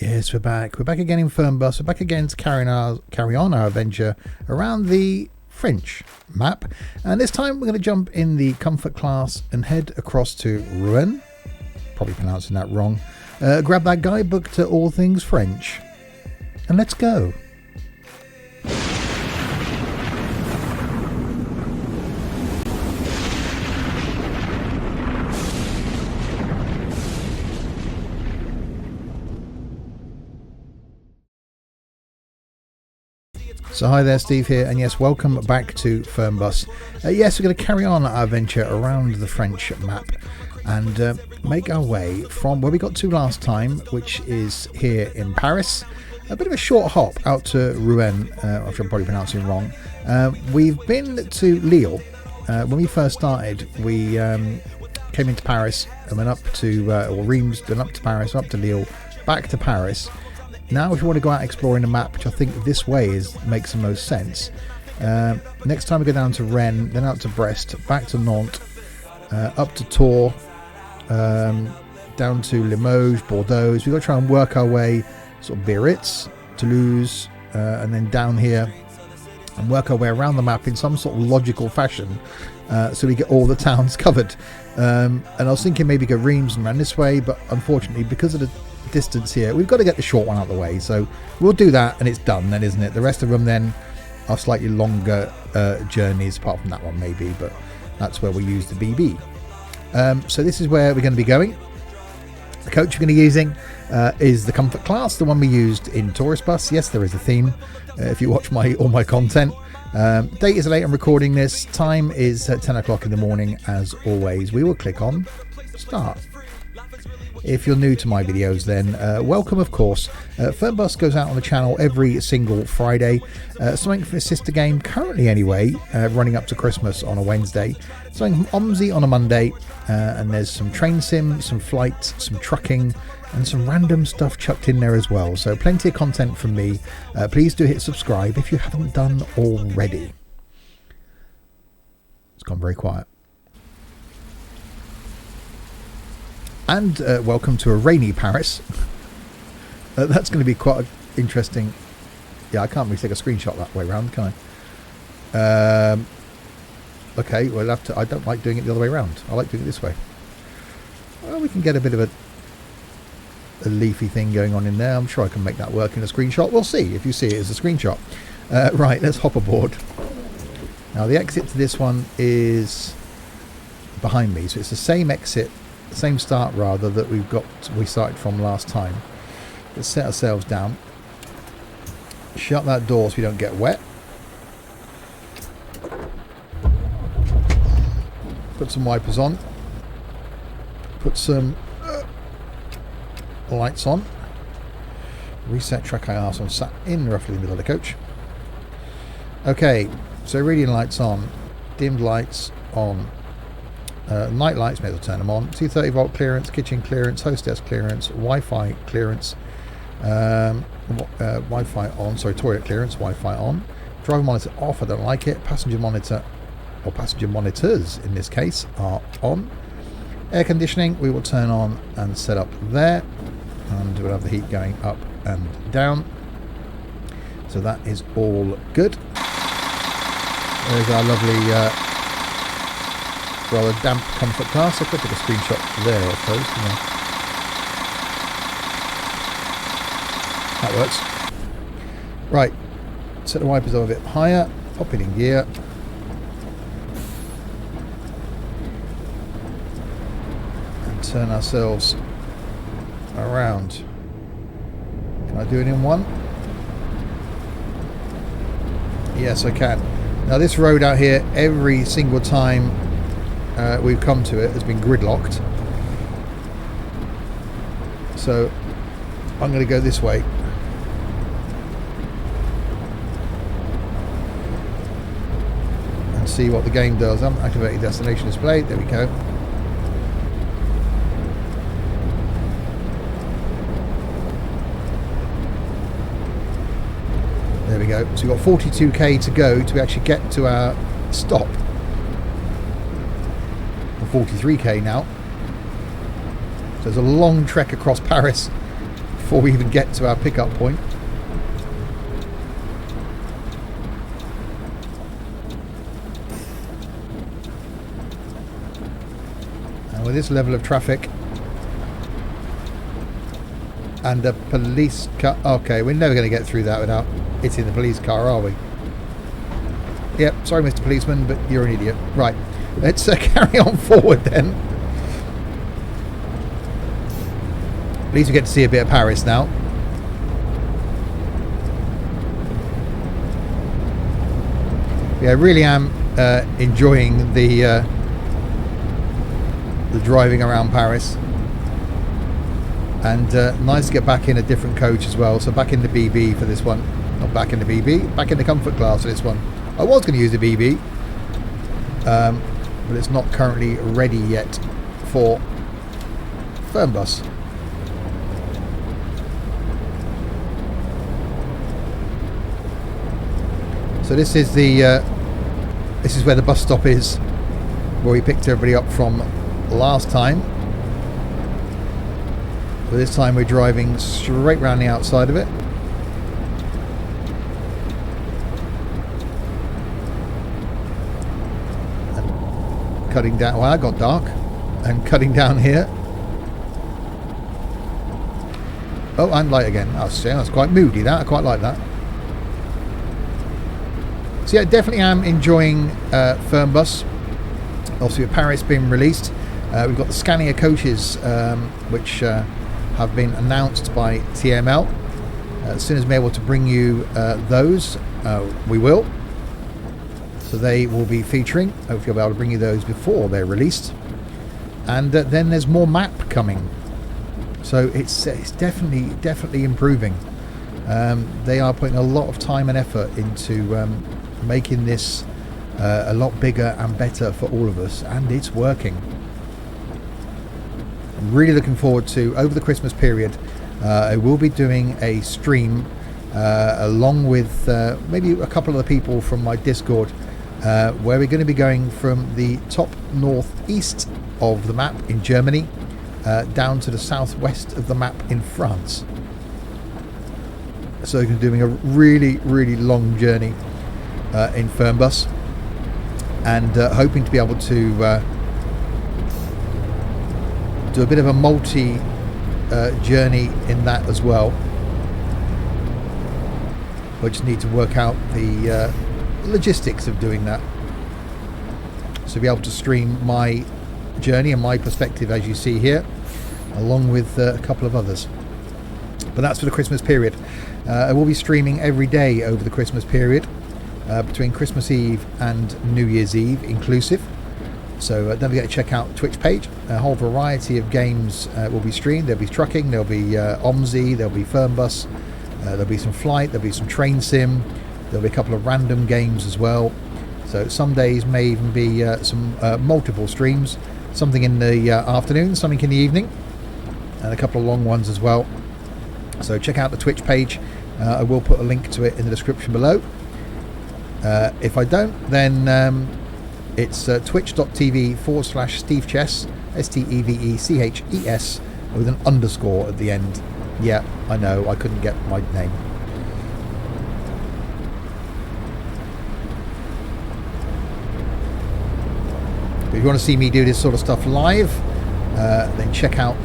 Yes, we're back. We're back again in Fernbus. We're back again to carry on our adventure around the French map. And this time we're going to jump in the comfort class and head across to Rouen. Probably pronouncing that wrong. Grab that guidebook to all things French. And let's go. So hi there, Steve here, and yes, welcome back to Fernbus. Yes, we're going to carry on our adventure around the French map and make our way from where we got to last time, which is here in Paris. A bit of a short hop out to Rouen, which I'm probably pronouncing wrong. We've been to Lille. When we first started, we came into Paris and went up to, or Reims, then up to Paris, up to Lille, back to Paris. Now if you want to go out exploring the map, which I think this way makes the most sense, next time we go down to Rennes, then out to Brest, back to Nantes, up to Tours, down to Limoges, Bordeaux. We've got to try and work our way sort of Biarritz, Toulouse, and then down here and work our way around the map in some sort of logical fashion, so we get all the towns covered. And I was thinking maybe go Reims and round this way, but unfortunately because of the distance here, we've got to get the short one out of the way, so we'll do that and it's done then, isn't it? The rest of them then are slightly longer journeys, apart from that one maybe, but that's where we use the BB. So this is where we're going to be going. The coach we're going to be using is the comfort class, the one we used in Tourist Bus. Yes, there is a theme if you watch all my content. Date is late. I'm recording this. Time is 10 o'clock in the morning. As always, we will click on start. If you're new to my videos, then welcome, of course. Fernbus goes out on the channel every single Friday. Something for a sister game, currently anyway, running up to Christmas on a Wednesday. Something from OMSI on a Monday. And there's some train sim, some flights, some trucking, and some random stuff chucked in there as well. So plenty of content from me. Please do hit subscribe if you haven't done already. It's gone very quiet. And welcome to a rainy Paris. That's going to be quite interesting. Yeah, I can't really take a screenshot that way around, can I? Okay, we'll have to. I don't like doing it the other way around. I like doing it this way. Well, we can get a bit of a leafy thing going on in there. I'm sure I can make that work in a screenshot. We'll see if you see it as a screenshot. Right, let's hop aboard. Now the exit to this one is behind me, so it's the same exit. Same start rather that we started from last time. Let's set ourselves down, shut that door so we don't get wet, put some wipers on, put some lights on, reset track IR, so I'm sat in roughly the middle of the coach. Okay, so reading lights on, dimmed lights on. Night lights, may as well turn them on. 230 volt clearance, kitchen clearance, hostess clearance, Wi-Fi clearance, Wi-Fi on, sorry, toilet clearance, Wi-Fi on. Driver monitor off, I don't like it. Passenger monitor, or passenger monitors in this case, are on. Air conditioning we will turn on and set up there, and we'll have the heat going up and down. So that is all good. There's our lovely rather damp comfort class. I could take a screenshot there, I suppose. That works. Right, set the wipers up a bit higher, pop it in gear. And turn ourselves around. Can I do it in one? Yes, I can. Now this road out here, every single time we've come to it, has been gridlocked, so I'm going to go this way. And see what the game does. I'm activating destination display. There we go. There we go. So we've got 42k to go to actually get to our stop. 43k now. So there's a long trek across Paris before we even get to our pickup point. And with this level of traffic and a police car, okay, we're never going to get through that without hitting the police car, are we? Yep, sorry Mr. Policeman, but you're an idiot. Right, let's carry on forward then. At least we get to see a bit of Paris now. Yeah, I really am enjoying the driving around Paris. And nice to get back in a different coach as well. So back in the BB for this one. Not back in the BB, back in the comfort class for this one. I was going to use the BB, but it's not currently ready yet for Fernbus. So this is where the bus stop is, where we picked everybody up from last time. But this time we're driving straight round the outside of it. And cutting down, well, that got dark. And cutting down here. Oh, and light again. That's quite moody, that. I quite like that. So yeah, definitely am enjoying Fernbus. Obviously with Paris being released, we've got the Scania coaches, which have been announced by TML. As soon as we're able to bring you those, we will. So they will be featuring. Hopefully I'll be able to bring you those before they're released. And then there's more map coming. So it's definitely improving. They are putting a lot of time and effort into making this a lot bigger and better for all of us, and it's working. I'm really looking forward to, over the Christmas period, I will be doing a stream along with maybe a couple of the people from my Discord, where we're going to be going from the top northeast of the map in Germany down to the southwest of the map in France. So we're doing a really long journey in Fernbus, and hoping to be able to do a bit of a multi journey in that as well. We just need to work out the logistics of doing that, so be able to stream my journey and my perspective as you see here, along with a couple of others. But that's for the Christmas period. I will be streaming every day over the Christmas period, between Christmas Eve and New Year's Eve inclusive. So don't forget to check out the Twitch page. A whole variety of games will be streamed. There'll be trucking, there'll be OMSI, there'll be Fernbus, there'll be some flight, there'll be some train sim, there'll be a couple of random games as well. So some days may even be some multiple streams, something in the afternoon, something in the evening, and a couple of long ones as well. So check out the Twitch page. I will put a link to it in the description below. If I don't, then it's twitch.tv/SteveChess, STEVECHES, with an underscore at the end. Yeah, I know, I couldn't get my name. But if you want to see me do this sort of stuff live, then check out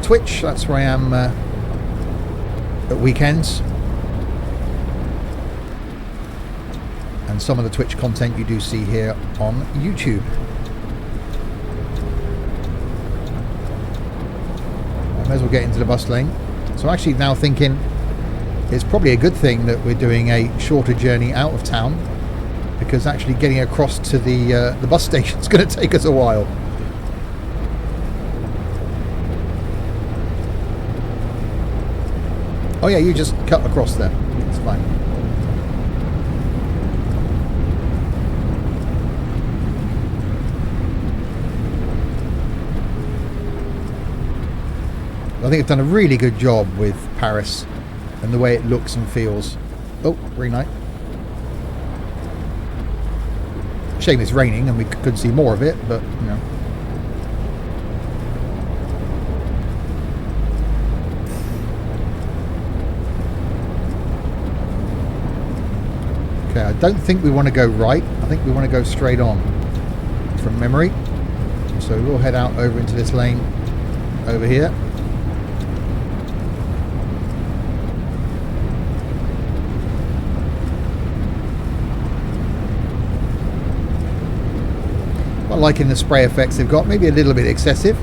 Twitch. That's where I am at weekends. And some of the Twitch content you do see here on YouTube. I may as well get into the bus lane. So I'm actually now thinking it's probably a good thing that we're doing a shorter journey out of town, because actually getting across to the bus station is going to take us a while. Oh yeah, you just cut across there. It's fine. I think I've done a really good job with Paris and the way it looks and feels. Oh, green light. Shame it's raining and we could see more of it, but you know. Okay, I don't think we want to go right. I think we want to go straight on from memory. So we'll head out over into this lane over here. Not liking the spray effects they've got, maybe a little bit excessive,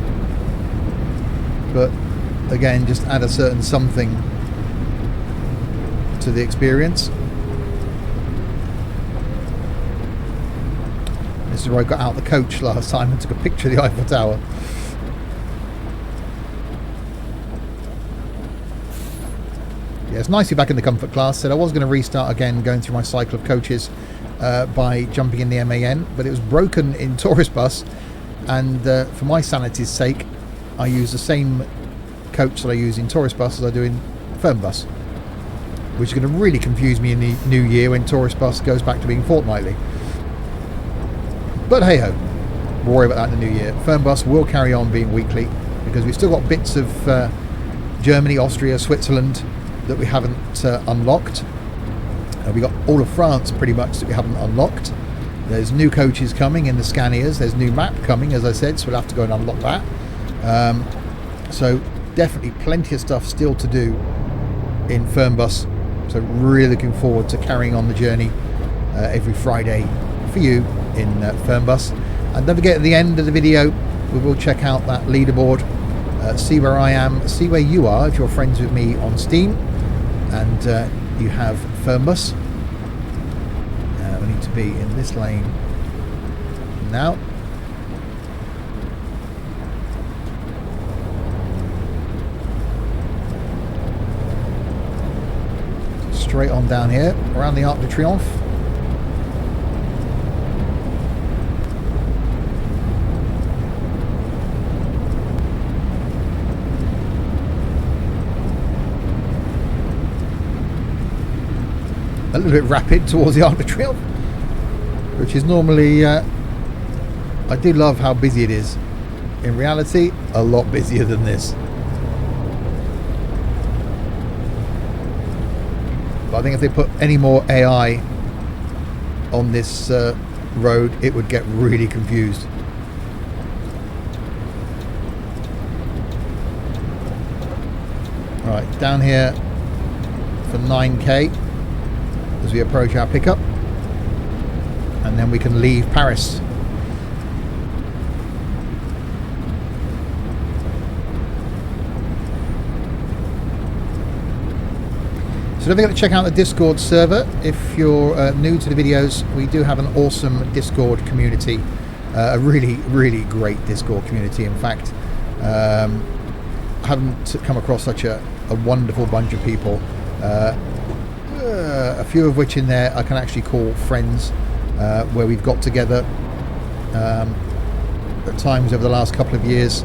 but again, just add a certain something to the experience. This is where I got out the coach last time and took a picture of the Eiffel Tower. Yeah, it's nice to be back in the comfort class. Said I was going to restart again going through my cycle of coaches by jumping in the MAN, but it was broken in Tourist Bus, and for my sanity's sake I use the same coach that I use in Tourist Bus as I do in Fernbus, which is going to really confuse me in the new year when Tourist Bus goes back to being fortnightly. But hey ho, we'll worry about that in the new year. Fernbus will carry on being weekly because we've still got bits of Germany, Austria, Switzerland that we haven't unlocked. We got all of France pretty much that we haven't unlocked. There's new coaches coming in the Scanias. There's new map coming, as I said, so we'll have to go and unlock that. So definitely plenty of stuff still to do in Fernbus. So really looking forward to carrying on the journey every Friday for you in Fernbus. And don't forget, at the end of the video we will check out that leaderboard, see where I am, see where you are if you're friends with me on Steam and you have Fernbus. We need to be in this lane now. Straight on down here around the Arc de Triomphe. A little bit rapid towards the Arc de Triomphe, which is normally I do love how busy it is. In reality, a lot busier than this. But I think if they put any more AI on this road, it would get really confused. Right, down here for 9k as we approach our pickup, and then we can leave Paris. So don't forget to check out the Discord server if you're new to the videos. We do have an awesome Discord community, a really great Discord community. In fact, I haven't come across such a wonderful bunch of people. A few of which in there I can actually call friends, where we've got together at times over the last couple of years,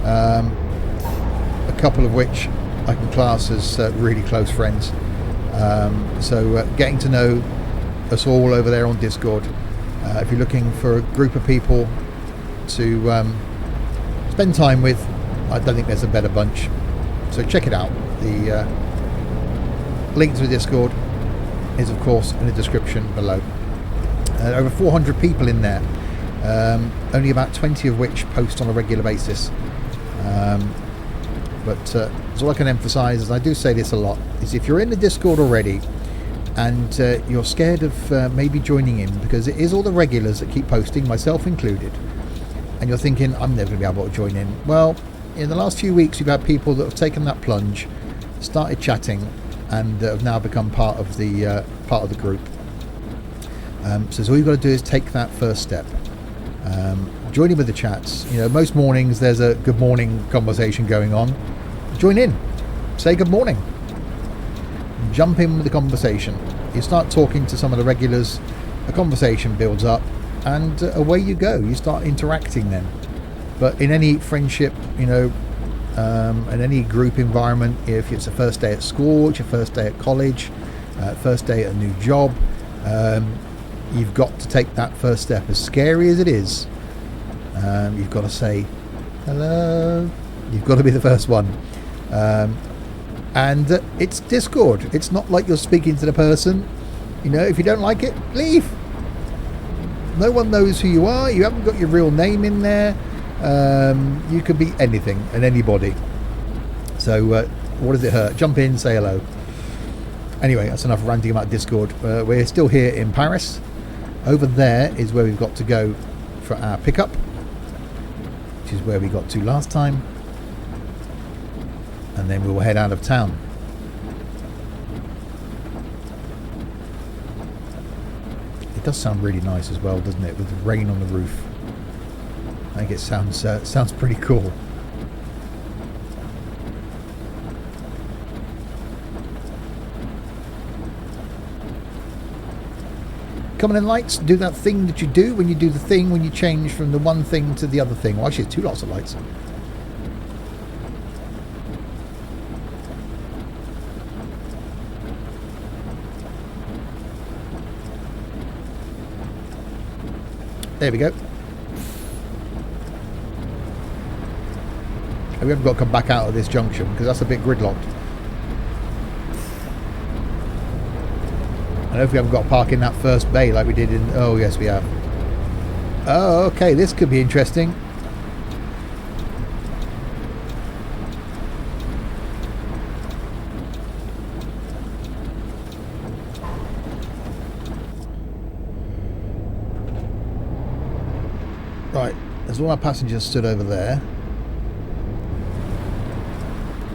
a couple of which I can class as really close friends. So getting to know us all over there on Discord. If you're looking for a group of people to spend time with, I don't think there's a better bunch. So check it out. The link to the Discord is of course in the description below. Over 400 people in there, only about 20 of which post on a regular basis. But all I can emphasize, and I do say this a lot, is if you're in the Discord already and you're scared of maybe joining in, because it is all the regulars that keep posting, myself included, and you're thinking I'm never going to be able to join in. Well, in the last few weeks you've had people that have taken that plunge, started chatting, and have now become part of the group. So all you've got to do is take that first step. Join in with the chats. You know, most mornings there's a good morning conversation going on. Join in, say good morning, jump in with the conversation. You start talking to some of the regulars, a conversation builds up, and away you go. You start interacting then. But in any friendship, you know, in any group environment, if it's the first day at school, it's your first day at college, first day at a new job, you've got to take that first step. As scary as it is, you've got to say hello. You've got to be the first one. And it's Discord. It's not like you're speaking to the person You know, if you don't like it, leave. No one knows who you are. You haven't got your real name in there. You could be anything and anybody. So what does it hurt? Jump in, say hello. Anyway, that's enough ranting about Discord. We're still here in Paris. Over there is where we've got to go for our pickup, which is where we got to last time. And then we will head out of town. It does sound really nice as well, doesn't it? With the rain on the roof. I think it sounds pretty cool. Come on in, lights. Do that thing that you do when you do the thing when you change from the one thing to the other thing. Well, actually, it's two lots of lights. There we go. And we haven't got to come back out of this junction because that's a bit gridlocked. I don't know if we haven't got to park in that first bay like we did in... Oh, yes, we have. Oh, okay. This could be interesting. Right. There's all our passengers stood over there.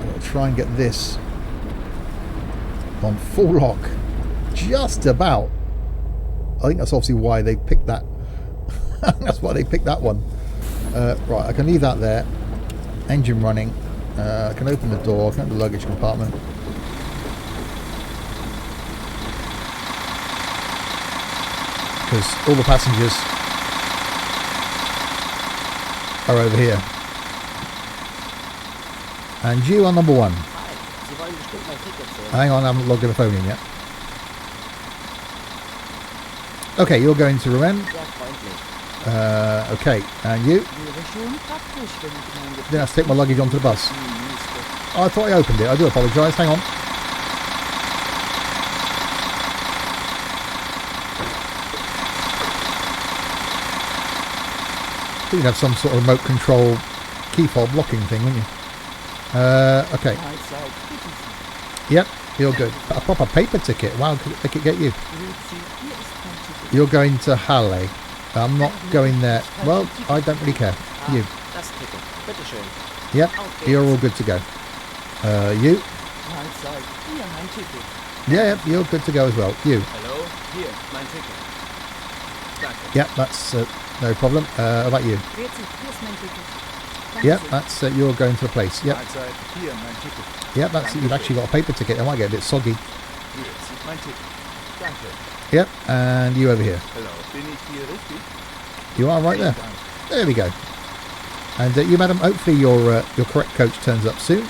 I'll try and get this on full lock. Just about. I think that's obviously why they picked that. That's why they picked that one. Right, I can leave that there. Engine running. I can open the door. I can open the luggage compartment. Because all the passengers are over here. And you are number one. Hang on, I haven't logged the phone in yet. Okay, you're going to Rouen. Okay, and you? Then I have to take my luggage onto the bus. Oh, I thought I opened it. I do apologise. Hang on. I think you'd have some sort of remote control key fob locking thing, wouldn't you? Okay. Yep, you're good. A proper paper ticket. Wow, they could get you. You're going to Halle. I'm not going there. Well, I don't really care. You. Yep, you're all good to go. You? Yeah, you're good to go as well. You? Hello, here, my ticket. Yep, that's no problem. How about you? Yep, that's you're going to the place. Yep. Yep, that's you've actually got a paper ticket. I might get a bit soggy. Yep, and you over here. You are right there. There we go. And you, madam, hopefully your correct coach turns up soon.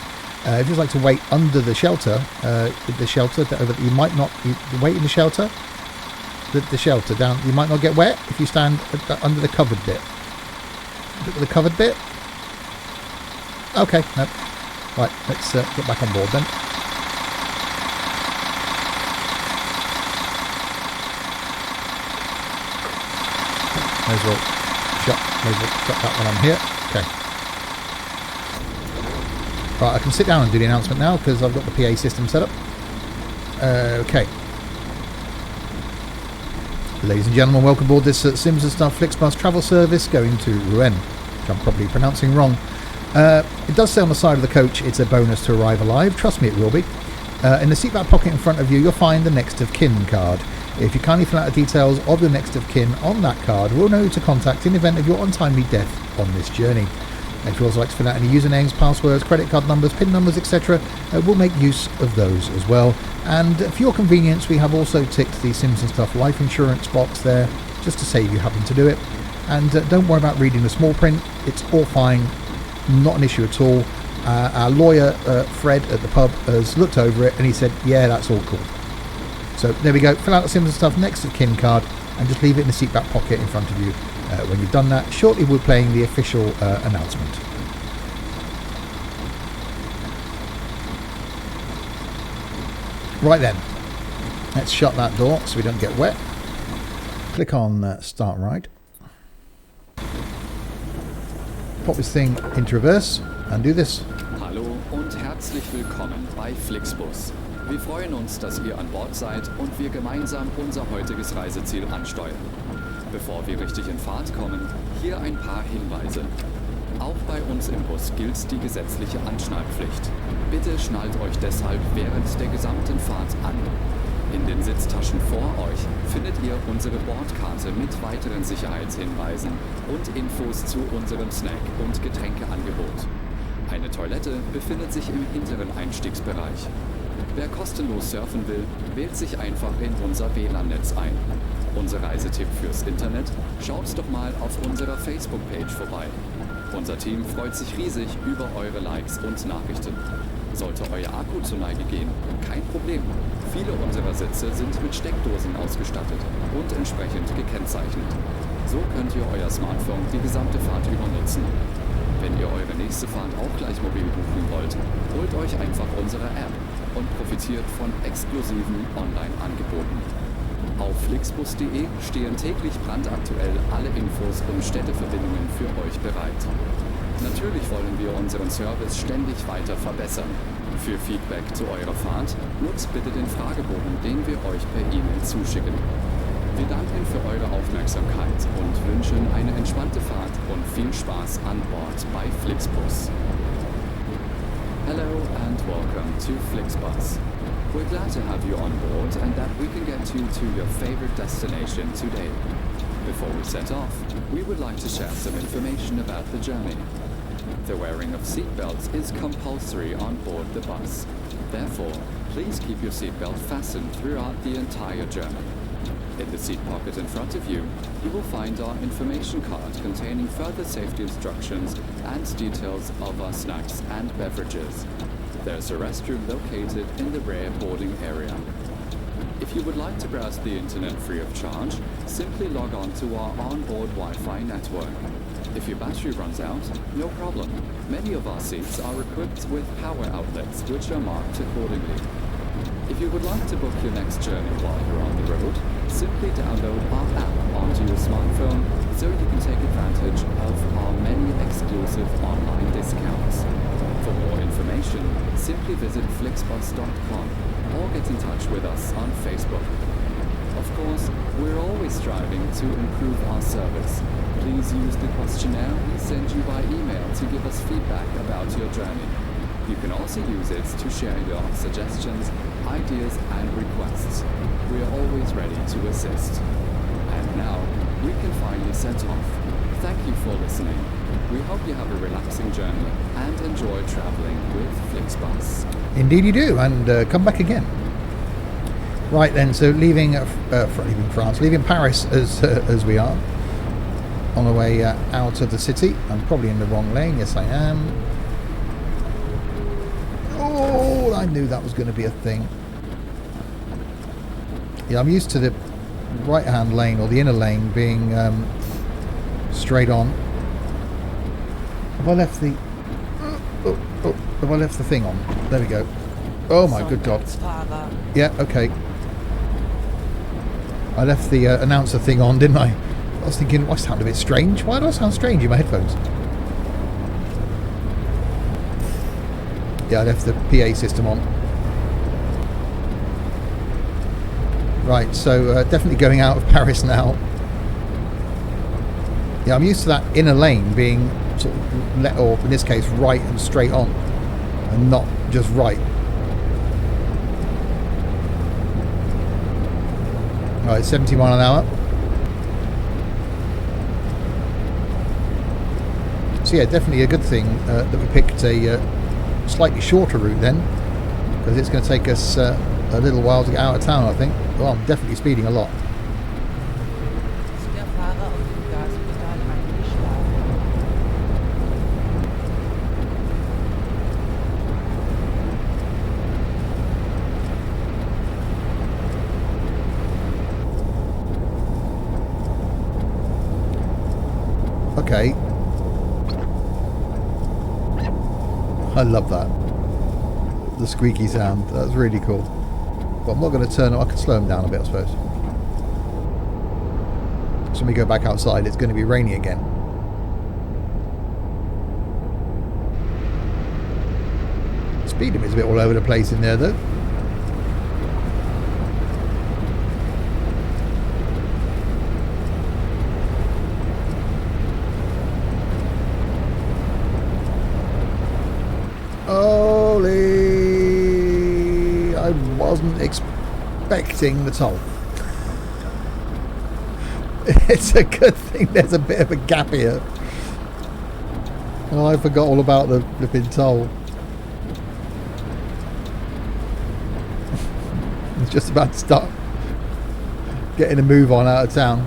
If you'd like to wait under the shelter, you might not wait in the shelter. The shelter down. You might not get wet if you stand under the covered bit. The covered bit. Okay, no. Right, let's get back on board then. May as well shut that when I'm here. Okay. Right, I can sit down and do the announcement now because I've got the PA system set up. Okay. Ladies and gentlemen, welcome aboard this Sims and Stuff Flixbus travel service going to Rouen, which I'm probably pronouncing wrong. It does say on the side of the coach it's a bonus to arrive alive. Trust me, it will be. In the seatback pocket in front of you, you'll find the next of kin card. If you kindly fill out the details of your next of kin on that card, we'll know who to contact in the event of your untimely death on this journey. And if you also like to fill out any usernames, passwords, credit card numbers, PIN numbers, etc., we'll make use of those as well. And for your convenience, we have also ticked the Sims and Stuff life insurance box there, just to save you having to do it. And don't worry about reading the small print, it's all fine, not an issue at all. Our lawyer, Fred, at the pub, has looked over it and he said, yeah, that's all cool. So there we go, fill out the Sims and Stuff next to kin card and just leave it in the seatback pocket in front of you. When you've done that, shortly we're playing the official announcement. Right then, Let's shut that door so we don't get wet. Click on start ride. Pop this thing into reverse and do this. Hallo und herzlich willkommen bei Flixbus. Wir freuen uns, dass ihr an Bord seid und wir gemeinsam unser heutiges Reiseziel ansteuern. Bevor wir richtig in Fahrt kommen, hier ein paar Hinweise. Auch bei uns im Bus gilt die gesetzliche Anschnallpflicht. Bitte schnallt euch deshalb während der gesamten Fahrt an. In den Sitztaschen vor euch findet ihr unsere Bordkarte mit weiteren Sicherheitshinweisen und Infos zu unserem Snack- und Getränkeangebot. Eine Toilette befindet sich im hinteren Einstiegsbereich. Wer kostenlos surfen will, wählt sich einfach in unser WLAN-Netz ein. Unser Reisetipp fürs Internet? Schaut doch mal auf unserer Facebook-Page vorbei. Unser Team freut sich riesig über eure Likes und Nachrichten. Sollte euer Akku zur Neige gehen, kein Problem. Viele unserer Sitze sind mit Steckdosen ausgestattet und entsprechend gekennzeichnet. So könnt ihr euer Smartphone die gesamte Fahrt über nutzen. Wenn ihr eure nächste Fahrt auch gleich mobil buchen wollt, holt euch einfach unsere App und profitiert von exklusiven Online-Angeboten. Auf flixbus.de stehen täglich brandaktuell alle Infos und Städteverbindungen für euch bereit. Natürlich wollen wir unseren Service ständig weiter verbessern. Für Feedback zu eurer Fahrt nutzt bitte den Fragebogen, den wir euch per E-Mail zuschicken. Wir danken für eure Aufmerksamkeit und wünschen eine entspannte Fahrt und viel Spaß an Bord bei Flixbus. Hello and welcome to Flixbus. We're glad to have you on board and that we can get you to your favorite destination today. Before we set off, we would like to share some information about the journey. The wearing of seatbelts is compulsory on board the bus. Therefore, please keep your seatbelt fastened throughout the entire journey. In the seat pocket in front of you, you will find our information card containing further safety instructions and details of our snacks and beverages. There's a restroom located in the rear boarding area. If you would like to browse the internet free of charge, simply log on to our onboard Wi-Fi network. If your battery runs out, no problem. Many of our seats are equipped with power outlets which are marked accordingly. If you would like to book your next journey while you're on the road, simply download our app onto your smartphone so you can take advantage of our many exclusive online discounts. For more information, simply visit flixbus.com or get in touch with us on Facebook. Of course, we're always striving to improve our service. Please use the questionnaire we send you by email to give us feedback about your journey. You can also use it to share your suggestions, ideas and requests. We are always ready to assist. And now, we can finally set off. Thank you for listening. We hope you have a relaxing journey and enjoy travelling with Flixbus. Indeed you do, and come back again. Right then, so leaving France, leaving Paris as we are, on the way out of the city. I'm probably in the wrong lane, yes I am. Oh, I knew that was going to be a thing. Yeah, I'm used to the right-hand lane, or the inner lane, being straight on. Have I left the... have I left the thing on? There we go. Oh my good God. Yeah, okay. I left the announcer thing on, didn't I? I was thinking, I sound a bit strange. Why do I sound strange in my headphones? Yeah, I left the PA system on. Right, so definitely going out of Paris now. Yeah, I'm used to that inner lane being sort of, or in this case, right and straight on, and not just right. Right, 70 miles an hour. So yeah, definitely a good thing that we picked a slightly shorter route then, because it's going to take us a little while to get out of town, I think. Well, I'm definitely speeding a lot. Okay. I love that. The squeaky sound. That's really cool. But I'm not going to turn it. I can slow them down a bit, I suppose. So when we go back outside, it's going to be rainy again. Speed limit is a bit all over the place in there, though. Holy! I wasn't expecting the toll. It's a good thing there's a bit of a gap here. Oh, I forgot all about the flipping toll. It's just about to start getting a move on out of town.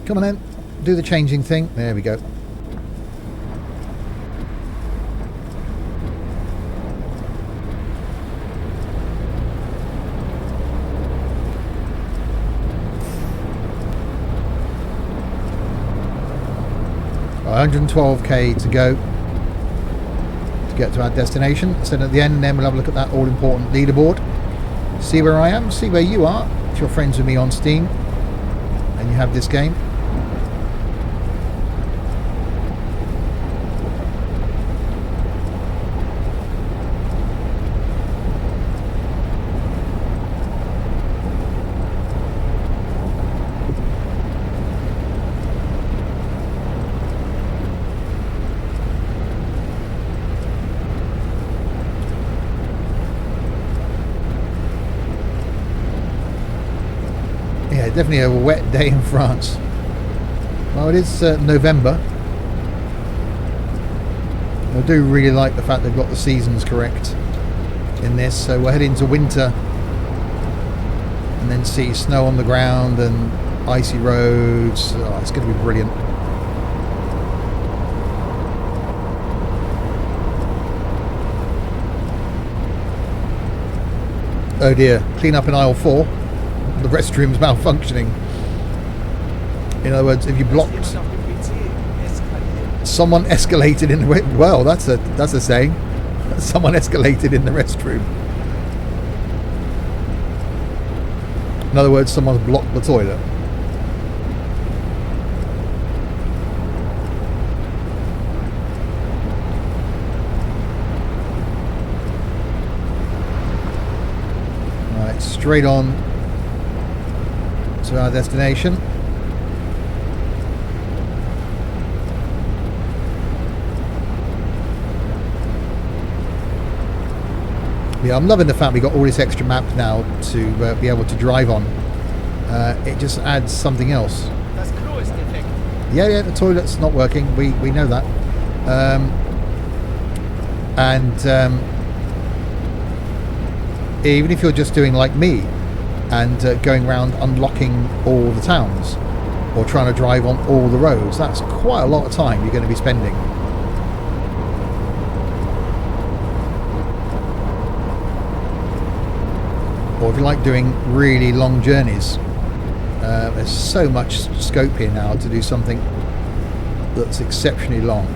Come on then, do the changing thing. There we go. Got 112k to go to get to our destination. So at the end, then we'll have a look at that all-important leaderboard. See where I am, see where you are. If you're friends with me on Steam and you have this game. Definitely a wet day in France. Well, it is November. I do really like the fact they've got the seasons correct in this. So we're heading to winter and then see snow on the ground and icy roads. Oh, it's going to be brilliant. Oh dear, clean up in aisle 4. The restroom's malfunctioning. In other words, if you blocked, someone escalated in the well, that's a saying. Someone escalated in the restroom. In other words, someone's blocked the toilet. Right, straight on to our destination. Yeah, I'm loving the fact we got all this extra map now to be able to drive on. It just adds something else. Yeah, the toilet's not working. We know that. Even if you're just doing like me and going around unlocking all the towns or trying to drive on all the roads, that's quite a lot of time you're going to be spending. Or if you like doing really long journeys, there's so much scope here now to do something that's exceptionally long,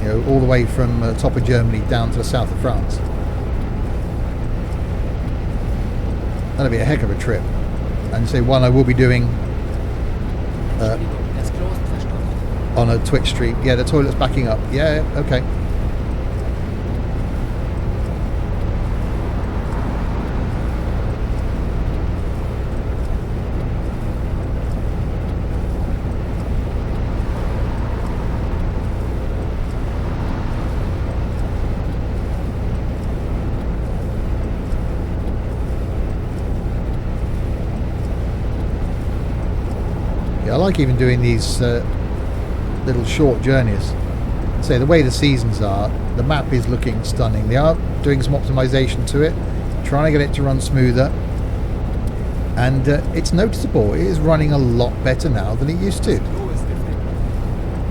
you know, all the way from the top of Germany down to the south of France. That'll be a heck of a trip. And so one I will be doing on a Twitch stream. Yeah, the toilet's backing up. Yeah, okay. I like even doing these little short journeys. So the way the seasons are, the map is looking stunning. They are doing some optimization to it, trying to get it to run smoother, and it's noticeable. It is running a lot better now than it used to.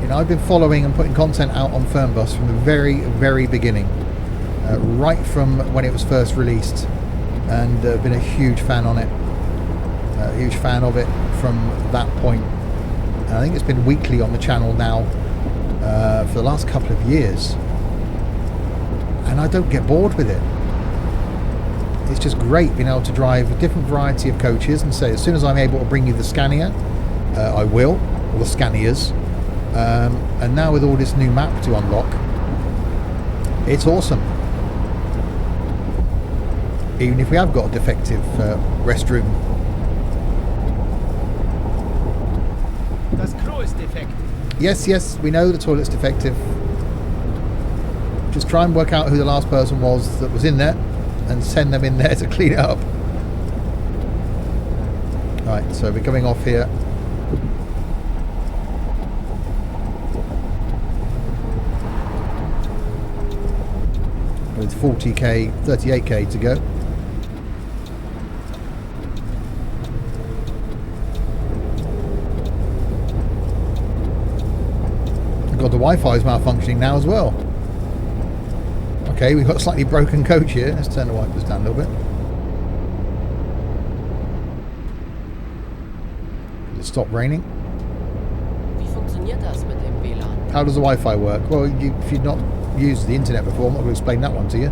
You know, I've been following and putting content out on Fernbus from the very, very beginning, right from when it was first released, and been a huge fan on it, a huge fan of it from that point. And I think it's been weekly on the channel now for the last couple of years, and I don't get bored with it. It's just great being able to drive a different variety of coaches and say, as soon as I'm able to bring you the Scania, I will, or the Scanias. And now with all this new map to unlock, it's awesome. Even if we have got a defective restroom. Das Klo ist defekt. Yes, we know the toilet's defective. Just try and work out who the last person was that was in there and send them in there to clean it up. Right, so we're coming off here. With 40k, 38k to go. God, the Wi-Fi is malfunctioning now as well. Okay, we've got a slightly broken coach here. Let's turn the wipers down a little bit. Does it stop raining? Wie funktioniert das mit dem WLAN? How does the Wi-Fi work? Well, if you've not used the internet before, I'm not going to explain that one to you.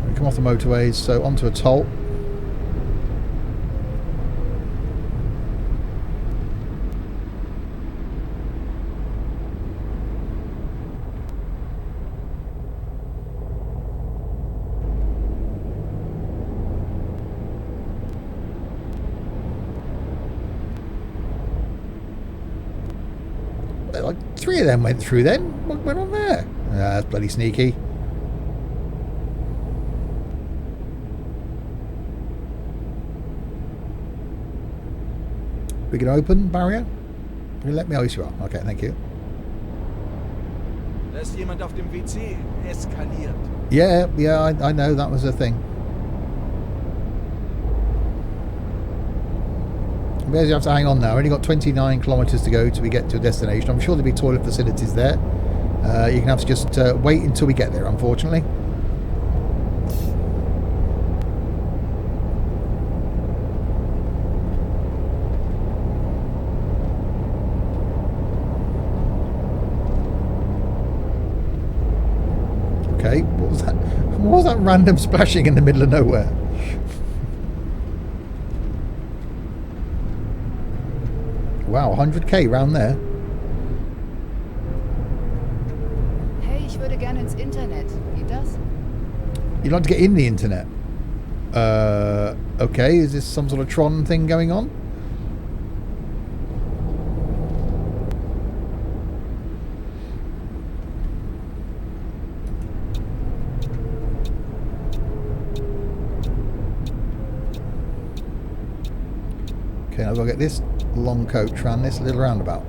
We come off the motorways, so onto a toll. Like 3 of them went through then. What went on there? That's bloody sneaky. We can open barrier? Can you let me? Oh, yes you are. Okay, thank you. Da ist jemand auf dem WC eskaliert. Yeah, I know that was a thing. Where's you have to hang on now? Only got 29 kilometres to go till we get to a destination. I'm sure there'll be toilet facilities there. You're going to have to just wait until we get there, unfortunately. Okay, what was that? What was that random splashing in the middle of nowhere? Wow, 100k round there. Hey, ich würde gerne ins Internet. Geht das? You'd like to get in the internet? Okay, is this some sort of Tron thing going on? Okay, now I've got to get this long coach around this little roundabout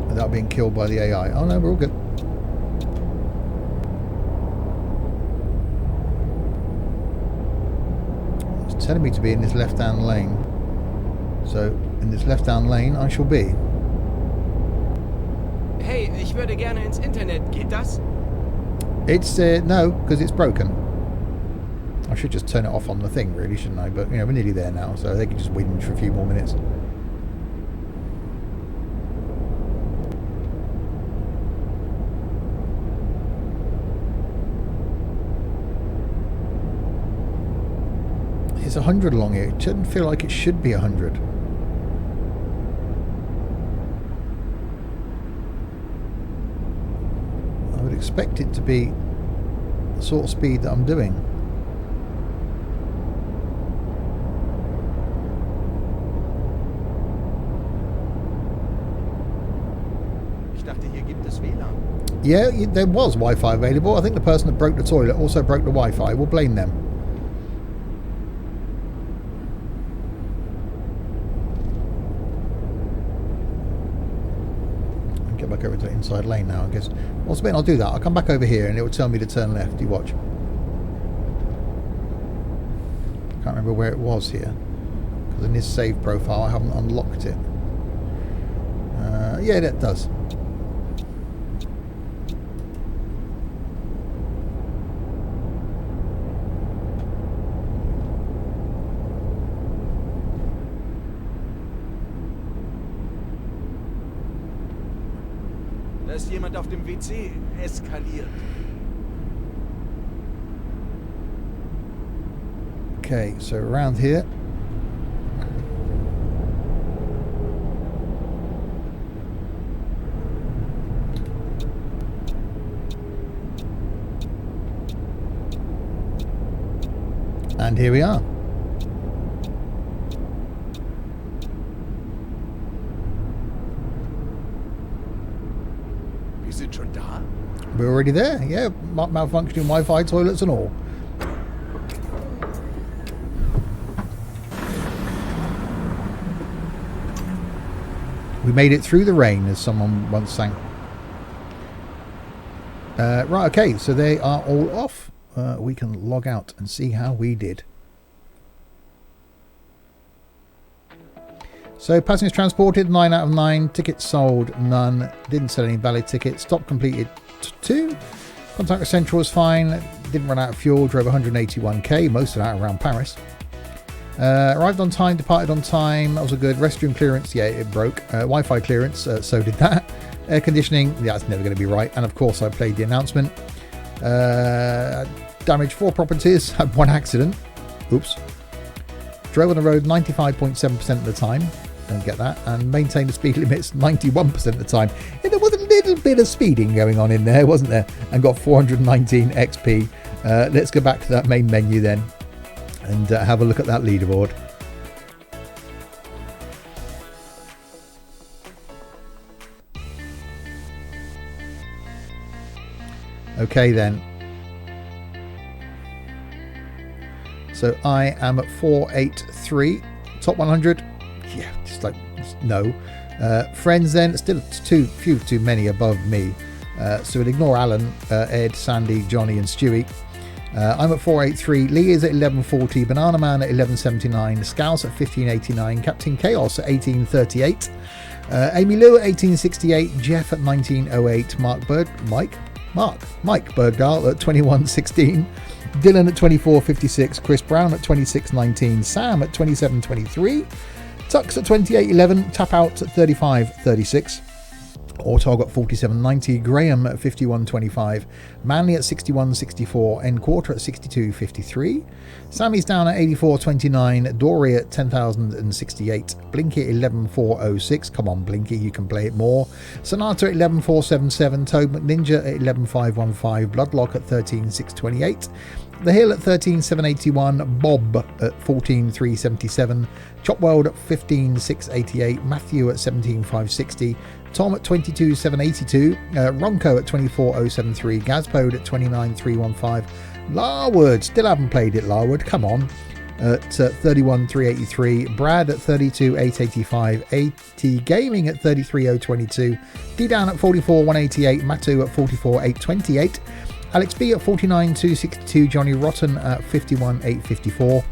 without being killed by the AI. Oh no, we're all good. It's telling me to be in this left-hand lane, so in this left-hand lane I shall be. Hey, ich würde gerne ins Internet. Geht das? It's no, because it's broken. I should just turn it off on the thing, really, shouldn't I? But, you know, we're nearly there now, so they can just whinge for a few more minutes. It's 100 along here. It doesn't feel like it should be 100. I would expect it to be the sort of speed that I'm doing. Yeah, there was Wi-Fi available. I think the person that broke the toilet also broke the Wi-Fi. We'll blame them. Get back over to the inside lane now, I guess. What's the bit? I'll do that. I'll come back over here and it will tell me to turn left. You watch. Can't remember where it was here, because in this save profile I haven't unlocked it. Yeah, that does. Da ist jemand auf dem WC. Eskaliert. Okay, so around here. And here we are. Wir sind schon da? We're already there, yeah. Malfunctioning Wi-Fi, toilets and all. We made it through the rain, as someone once sang. Right, okay, so they are all off. We can log out and see how we did. So passengers transported, 9 out of 9. Tickets sold, none. Didn't sell any valid tickets. Stop completed, 2. Contact with Central was fine. Didn't run out of fuel. Drove 181k, most of that around Paris. Arrived on time, departed on time. That was a good. Restroom clearance, yeah, it broke. Wi-Fi clearance, so did that. Air conditioning, yeah, that's never going to be right. And of course, I played the announcement. Damaged 4 properties, had 1 accident. Oops. Drove on the road 95.7% of the time. Don't get that. And maintained the speed limits 91% of the time. Yeah, there was a little bit of speeding going on in there, wasn't there? And got 419 XP. Let's go back to that main menu then and have a look at that leaderboard. Okay then. So I am at 483. Top 100. Yeah, just like no. Friends then, still few too many above me. So we'll ignore Alan, Ed, Sandy, Johnny and Stewie. I'm at 483. Lee is at 1140. Banana Man at 1179. Scouse at 1589. Captain Chaos at 1838. Amy Lou at 1868. Jeff at 1908. Mike Bergdahl at 2116. Dylan at 2456. Chris Brown at 2619. Sam at 2723. Tux at 2811. Tap Out at 3536. Ortog at 4790, Graham at 5125, Manley at 6164, N Quarter at 6253, Sammy's down at 8429, Dory at 10,068, Blinky at 11406, come on Blinky, you can play it more, Sonata at 11477, Toad McNinja at 11515, Bloodlock at 13628, The Hill at 13781, Bob at 14377, Chopworld at 15688, Matthew at 17560, Tom at 22782, Ronco at 24073, Gazpode at 29315, Larwood, still haven't played it Larwood, come on, at 31383, Brad at 32885, AT Gaming at 33022, D-Dan at 44188, Matu at 44828, Alex B at 49262, Johnny Rotten at 51854,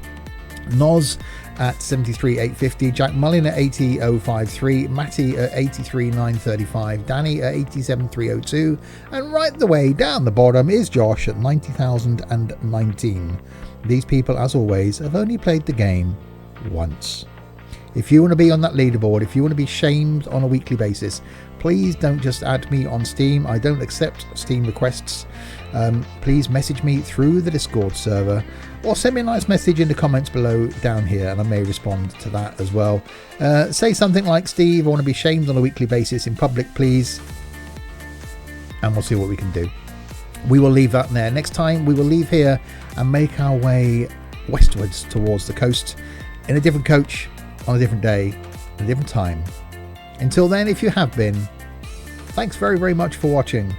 Noz at 73850, Jack Mullin at 80053, Matty at 83935, Danny at 87302, and right the way down the bottom is Josh at 90,019. These people, as always, have only played the game once. If you want to be on that leaderboard, if you want to be shamed on a weekly basis, please don't just add me on Steam. I don't accept Steam requests. Please message me through the Discord server or send me a nice message in the comments below down here and I may respond to that as well. Say something like, Steve, I want to be shamed on a weekly basis in public, please. And we'll see what we can do. We will leave that there. Next time we will leave here and make our way westwards towards the coast in a different coach, on a different day, at a different time. Until then, if you have been, thanks very, very much for watching.